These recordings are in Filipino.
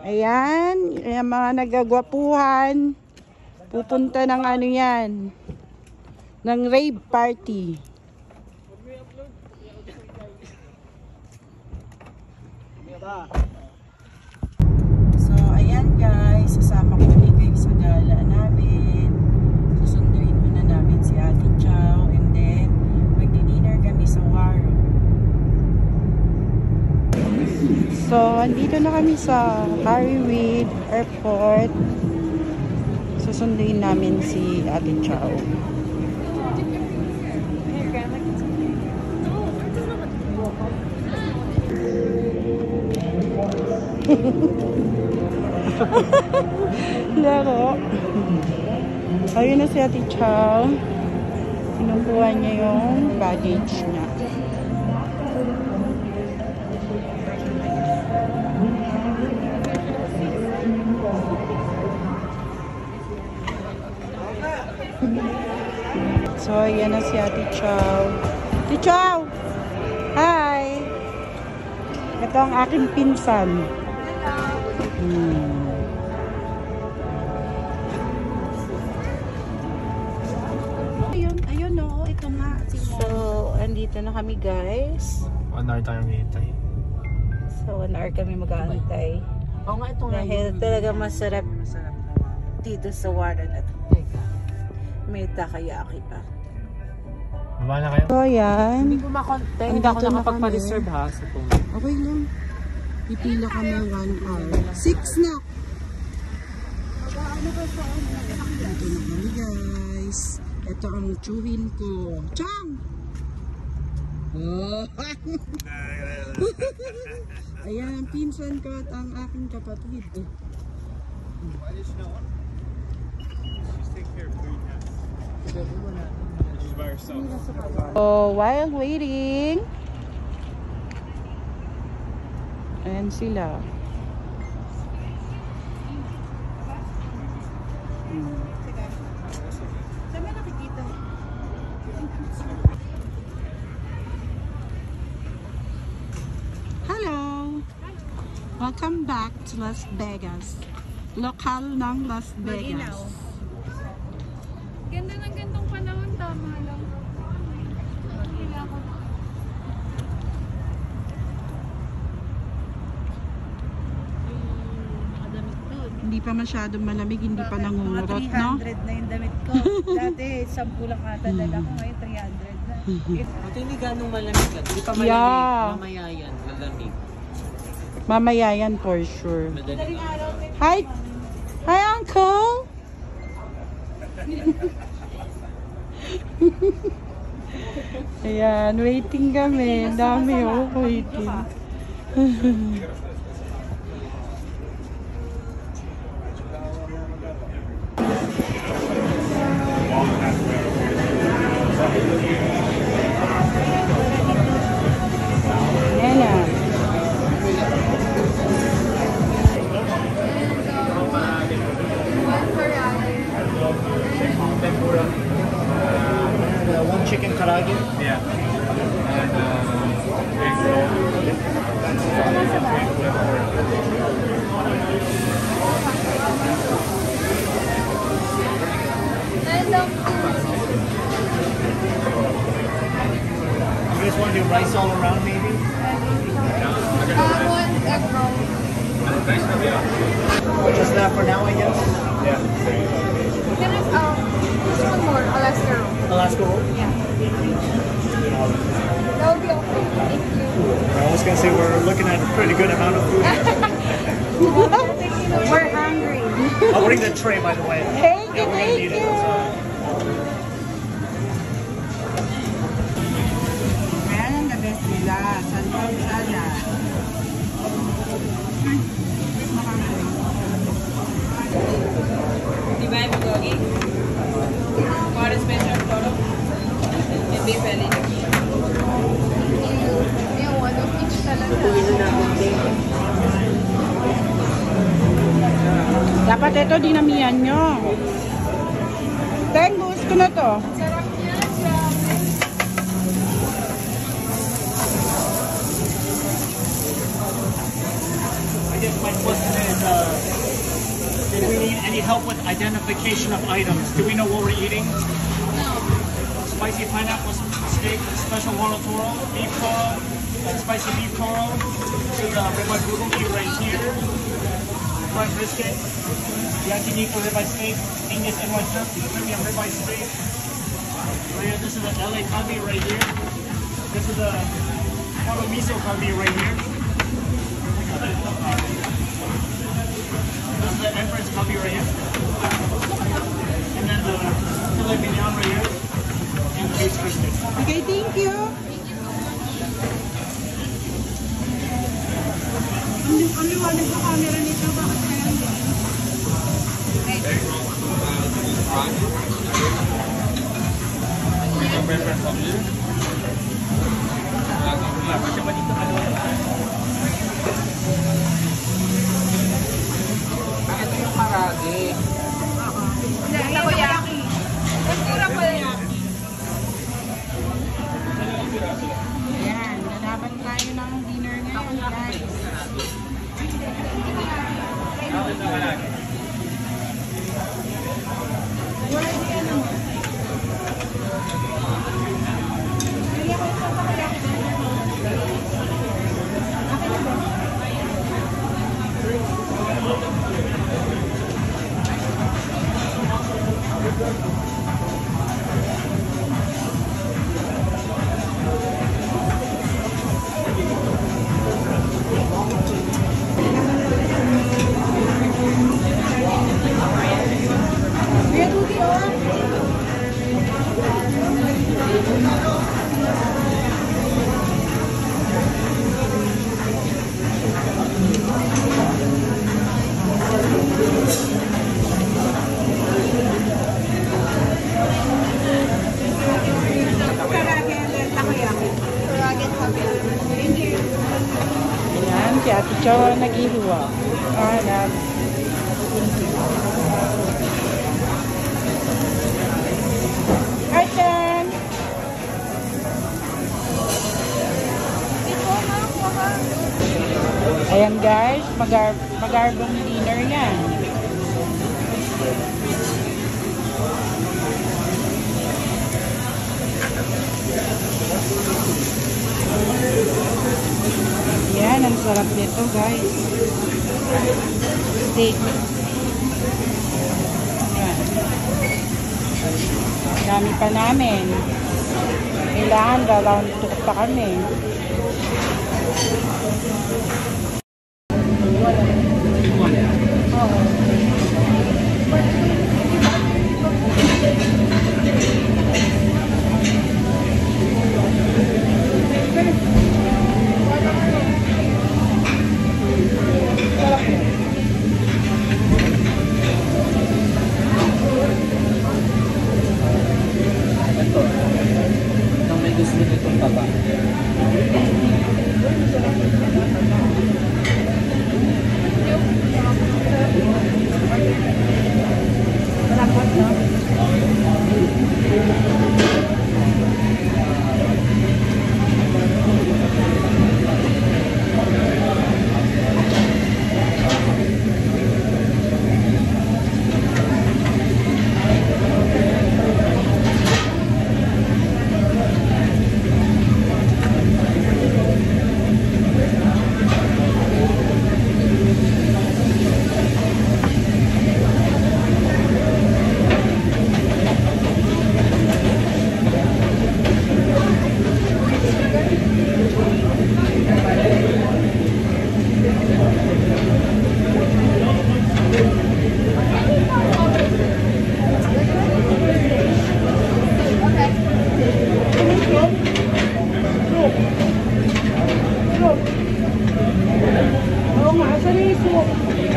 Ayan, yung mga nagagwapuhan. Pupunta ng ano yan, ng rave party. So, ayan guys, sasama ko ulit kayo sa gala namin. Susunduin muna namin si Ate Chow and then magdi-dinner kami sa War. So, andito na kami sa Harry Airport. Susunduin namin si Ate Chow. Laro. Ayun na si Ate Chow. Kinukuha niya yung baggage niya. So, ayan na si Ate Chow. Ate Chow! Hi! Ito ang aking pinsan. Ayun o. Ito nga. So, andito na kami guys. 1 hour tayo hintay. So, 1 hour kami mag-aantay. Oo nga, ito nga. Dahil talaga masarap dito sa Warren at may takayaki pa. Baba na kayo? So, ayan. Hindi ko makontak. Hindi ako nakapagpa-reserve ha sa phone. Okay lang. Pipila kami 1 hour. 6 na! Ito na kami guys. Ito ang chewin ko. Chang! Oh. Ayan ang pinsan ko at ang aking kapatid. So, while waiting, ayan sila. Hello! Welcome back to Las Vegas. Lokal ng Las Vegas. Ganda ng gandong panahon, tama lang. Hindi pa masyadong malamig, hindi pa nangungurot, no? 300 na yung damit ko. Dati, 10 lang ata dala ko, ngayon 300 na. Ito hindi ganong malamig lang. Hindi pa malamig. Yeah. Mamaya yan, malamig. Mamaya yan for sure. Madaling araw. Hi! Hi, Uncle! Ayan, waiting kami. Dami waiting. One chicken karaage. Yeah. And egg roll. You guys want to do rice all around maybe? One egg roll. Just that for now, I guess? Yeah. Can I, just one more, Alaska roll. Alaska roll? Yeah. That would be okay. Thank you. I was going to say we're looking at a pretty good amount of food. We're hungry. I'll bring the tray, by the way. Thank you, We're gonna thank need you. it. Ayan ang the best nila. Sanford salad. Di ba yung gogi? Para special photo? Hindi pwede. Yung one of each talaga. Dapat ito dinamihan nyo. Teng, gusto na to. Sarap niya. I get my help with identification of items. Do we know what we're eating? Spicy pineapple steak, special Moro Toro, beef toro, spicy beef toro. This is ribeye bulgogi right here. Fried brisket, yakiniku ribeye steak, Angus NY turkey, premium ribeye steak. Right here, this is the LA kalbi right here. This is the Toro miso kalbi right here. This is the Empress kalbi right here. And then the filet mignon right here. And the beef brisket. Okay, thank you. Ang liwanag sa camera nito, bakit kaya hindi? Ito yung karage. Hindi, takoyaki. Masura pala yan. Ayan, lalaban tayo ng dinner ngayon, guys. Ayan, si Ate Chow naghihiwa. Artan! Ayan guys, magarbong dinner yan. Yan, ang sarap nito guys. Steak. Yan. Dami pa namin. Kailangan round 2 pa kami.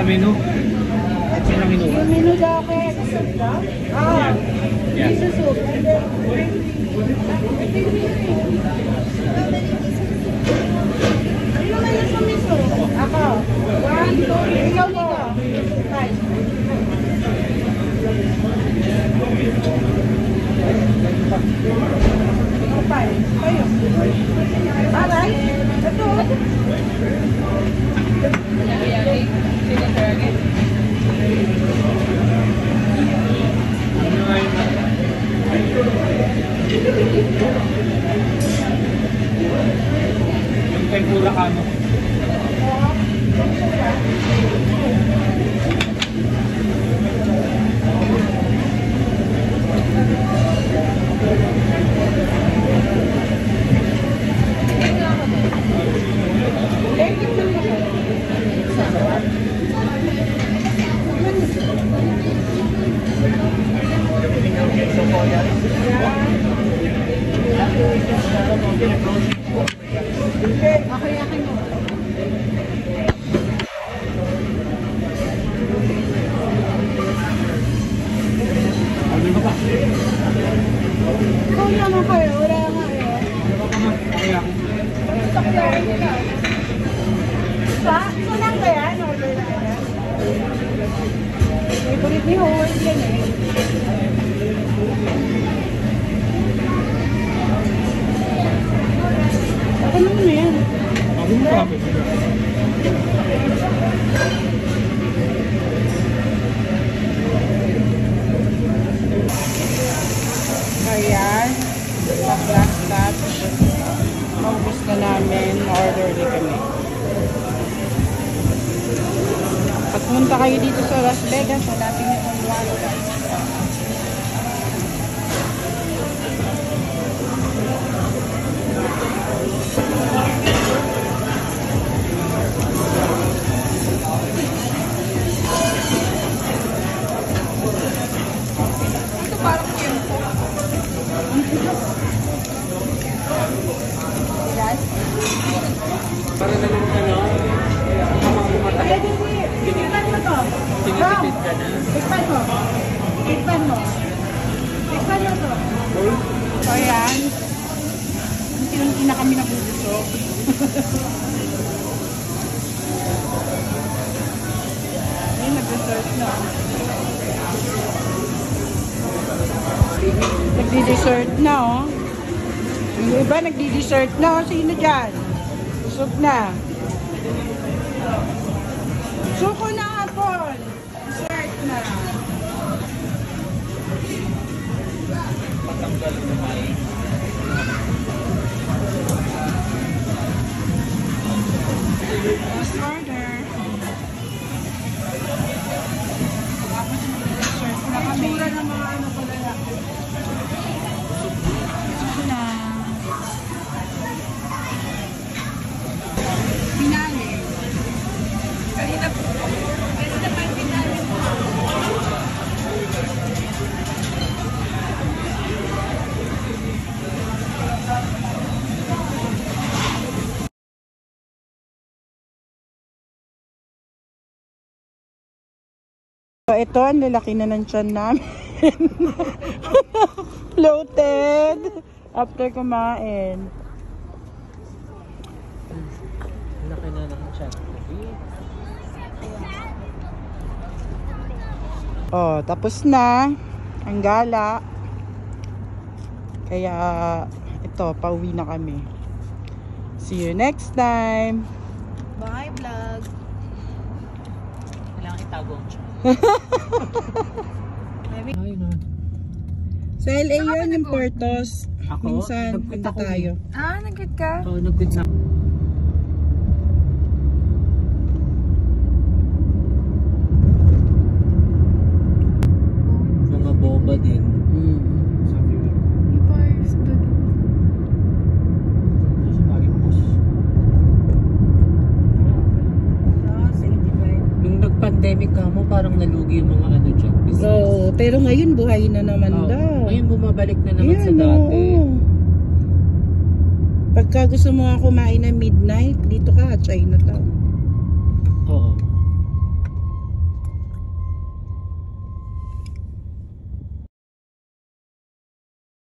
Menu. Yung menu dapat. Miso soup. And then, ano naman yung sa miso? Ako. 1, 2, ikaw dito. 5. Kayo. Aray. Ito. Yaki-yaki. Chicken Ilocano. Ikaw naman kayo, wala nga eh. Sakyarin nila. Sa lang ba yan? Order na yan? Favorite ni Howard yan eh. Ano mo yan? Ako mo pa. Ayan. Sa last stop. Maubos na namin. Ma-order din kami. Pag pumunta kayo dito sa Las Vegas, hanapin niyo kung Walmart. Para na lang ano, Tikpan mo to. tinitipid ka na. Tikpan mo. Tikpan mo. Tikpan mo to. So, ayan. Unti-unti na kami nabubusog. Ayun, nag-dessert na. Nagdi-dessert na, oh. Yung iba nagdi-dessert na. Sino dyan? Busog na. Suko na, Apple. Dessert na. Patanggal na may. Last order. Tapos nag-dessert na kami. Mura ng mga ano pala na. Busog na. Pinali. Kanina pa yung pinali. So, ito, ang lalaki na ng tiyan namin. Floated. After kumain. Laki na lang siya. Oh, tapos na ang gala. Kaya ito, pauwi na kami. See you next time. Bye, vlog. Kailangan itago ang siya. Ay, no. Sa LA yun yung Portos. Ako? Minsan Nag-quit punta ako tayo. Ah, nag-quit ka? Oo, nag-quit na. Mga boba din. Sabi ko. Nung nag-pandemic ka mo, parang nalugi yung mga ano dyan. Business. Oo, pero ngayon buhay na naman Oo. daw. Ngayon bumabalik na naman sa Ayan, dati. oo. Pagka gusto mo nga kumain na midnight, dito ka, Chinatown. Oo.